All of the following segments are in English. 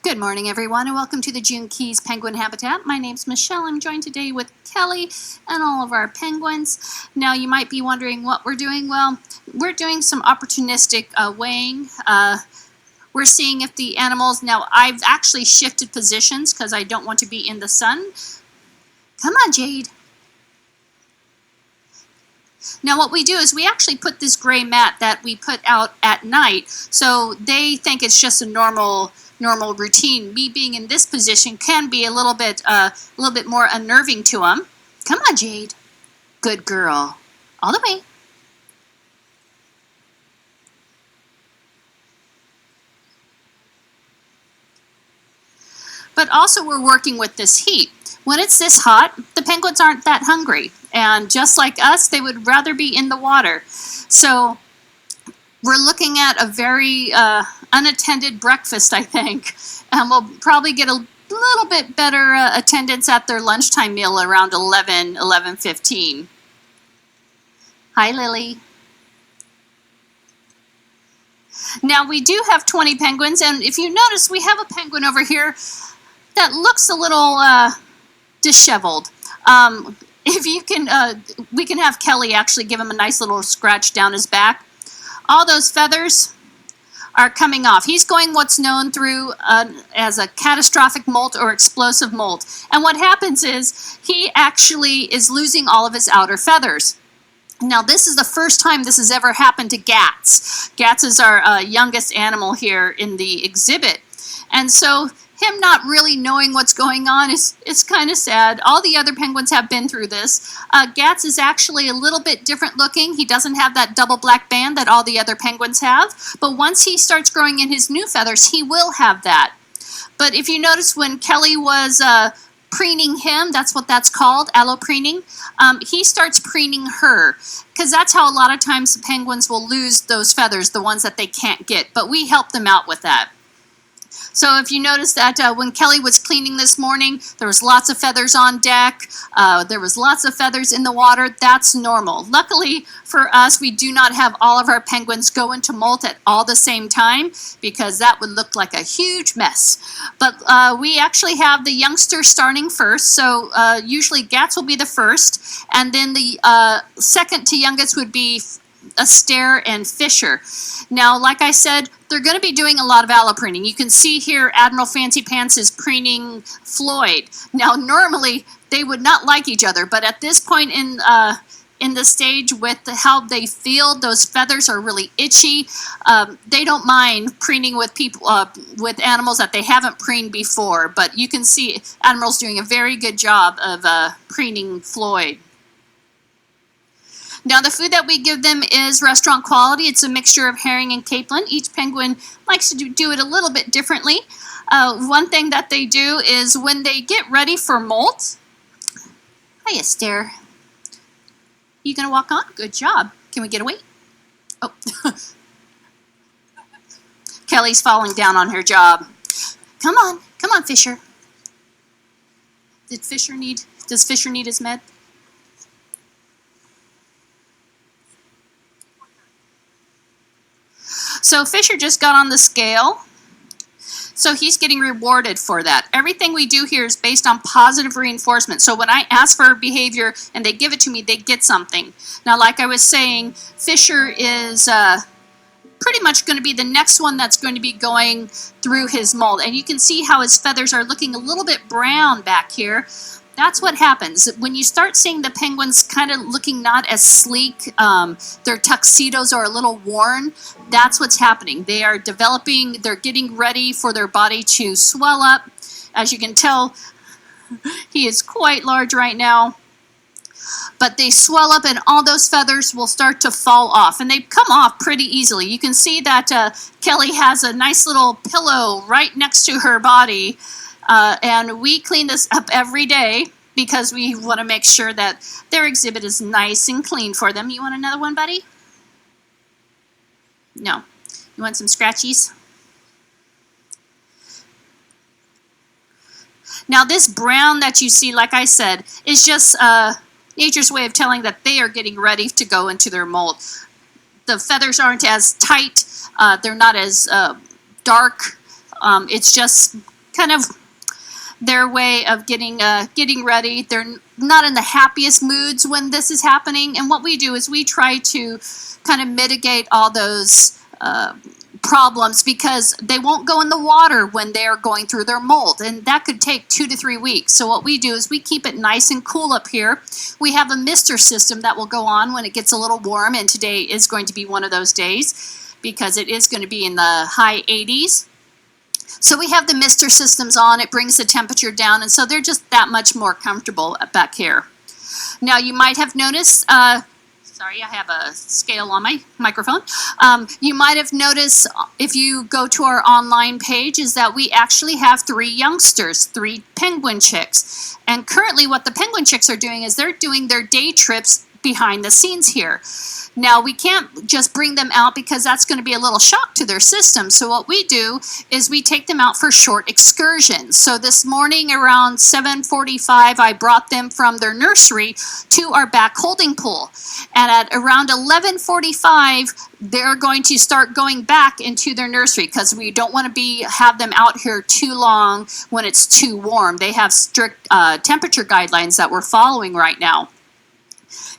Good morning, everyone, and welcome to the June Keys Penguin Habitat. My name's Michelle. I'm joined today with Kelly and all of our penguins. Now, you might be wondering what we're doing. Well, we're doing some opportunistic weighing. We're seeing if the animals, now I've actually shifted positions because I don't want to be in the sun. Come on, Jade. Now what we do is we actually put this gray mat that we put out at night, so they think it's just a normal routine. Me being in this position can be a little bit more unnerving to them. Come on, Jade. Good girl. All the way. But also we're working with this heat. When it's this hot, the penguins aren't that hungry. And just like us, they would rather be in the water. So we're looking at a very unattended breakfast, I think. And we'll probably get a little bit better attendance at their lunchtime meal around 11:15. Hi, Lily. Now, we do have 20 penguins, and if you notice, we have a penguin over here that looks a little disheveled. If you can, we can have Kelly actually give him a nice little scratch down his back. All those feathers are coming off. He's going what's known through as a catastrophic molt or explosive molt. And what happens is he actually is losing all of his outer feathers. Now, this is the first time this has ever happened to Gats. Gats is our youngest animal here in the exhibit. And so him not really knowing what's going on is kind of sad. All the other penguins have been through this. Gats is actually a little bit different looking. He doesn't have that double black band that all the other penguins have. But once he starts growing in his new feathers, he will have that. But if you notice when Kelly was preening him, that's what that's called, allopreening, he starts preening her, because that's how a lot of times the penguins will lose those feathers, the ones that they can't get. But we help them out with that. So if you notice that when Kelly was cleaning this morning, there was lots of feathers on deck. There was lots of feathers in the water. That's normal. Luckily for us, we do not have all of our penguins go into molt at all the same time, because that would look like a huge mess. But we actually have the youngster starting first. So usually Gats will be the first. And then the second to youngest would be Astaire and Fisher. Now, like I said, they're going to be doing a lot of allopreening. You can see here Admiral Fancy Pants is preening Floyd. Now, normally they would not like each other, but at this point in the stage with how they feel, those feathers are really itchy. They don't mind preening with people, with animals that they haven't preened before. But you can see Admiral's doing a very good job of preening Floyd. Now, the food that we give them is restaurant quality. It's a mixture of herring and capelin. Each penguin likes to do it a little bit differently. One thing that they do is when they get ready for molt. Hi, Astaire. You gonna walk on? Good job. Can we get away? Oh. Kelly's falling down on her job. Come on, Fisher. Does Fisher need his med? So Fisher just got on the scale, so he's getting rewarded for that. Everything we do here is based on positive reinforcement. So when I ask for a behavior and they give it to me, they get something. Now, like I was saying, Fisher is pretty much going to be the next one that's going to be going through his mold. And you can see how his feathers are looking a little bit brown back here. That's what happens when you start seeing the penguins kind of looking not as sleek. Their tuxedos are a little worn. That's what's happening. They are developing, they're getting ready for their body to swell up. As you can tell, he is quite large right now. But they swell up and all those feathers will start to fall off. And they come off pretty easily. You can see that Kelly has a nice little pillow right next to her body. And we clean this up every day because we want to make sure that their exhibit is nice and clean for them. You want another one, buddy? No. You want some scratchies? Now, this brown that you see, like I said, is just nature's way of telling that they are getting ready to go into their molt. The feathers aren't as tight. They're not as dark. It's just kind of their way of getting ready. They're not in the happiest moods when this is happening, and what we do is we try to kind of mitigate all those problems, because they won't go in the water when they're going through their molt, and that could take 2 to 3 weeks. So what we do is we keep it nice and cool up here. We have a mister system that will go on when it gets a little warm, and today is going to be one of those days because it is going to be in the high 80s. So we have the mister systems on. It brings the temperature down, and so they're just that much more comfortable back here. Now you might have noticed, sorry, I have a scale on my microphone. You might have noticed if you go to our online page is that we actually have 3 youngsters, 3 penguin chicks. And currently what the penguin chicks are doing is they're doing their day trips behind the scenes here. Now we can't just bring them out because that's going to be a little shock to their system. So what we do is we take them out for short excursions. So this morning around 7:45, I brought them from their nursery to our back holding pool. And at around 11:45, they're going to start going back into their nursery because we don't want to have them out here too long when it's too warm. They have strict temperature guidelines that we're following right now.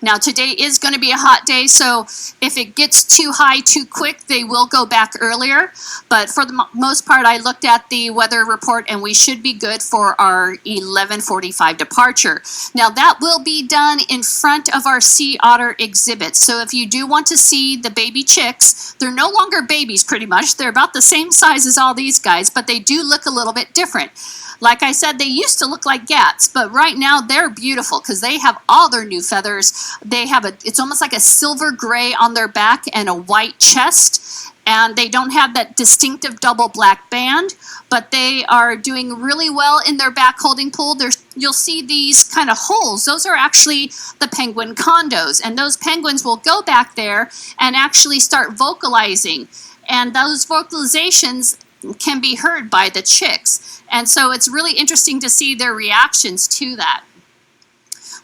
Now today is going to be a hot day, so if it gets too high too quick, they will go back earlier. But for the most part, I looked at the weather report and we should be good for our 11:45 departure. Now that will be done in front of our sea otter exhibit. So if you do want to see the baby chicks, they're no longer babies pretty much. They're about the same size as all these guys, but they do look a little bit different. Like I said, they used to look like gats, but right now they're beautiful because they have all their new feathers. They have it's almost like a silver gray on their back and a white chest. And they don't have that distinctive double black band, but they are doing really well in their back holding pool. You'll see these kind of holes. Those are actually the penguin condos. And those penguins will go back there and actually start vocalizing. And those vocalizations can be heard by the chicks. And so it's really interesting to see their reactions to that.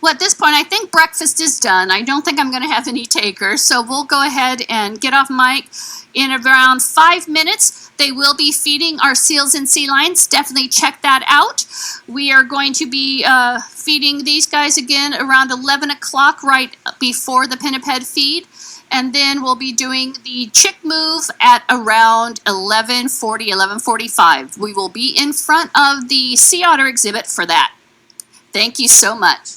Well, at this point, I think breakfast is done. I don't think I'm going to have any takers, so we'll go ahead and get off mic. In around 5 minutes, they will be feeding our seals and sea lions. Definitely check that out. We are going to be feeding these guys again around 11 o'clock, right before the pinniped feed. And then we'll be doing the chick move at around 11:40, 11:45. We will be in front of the sea otter exhibit for that. Thank you so much.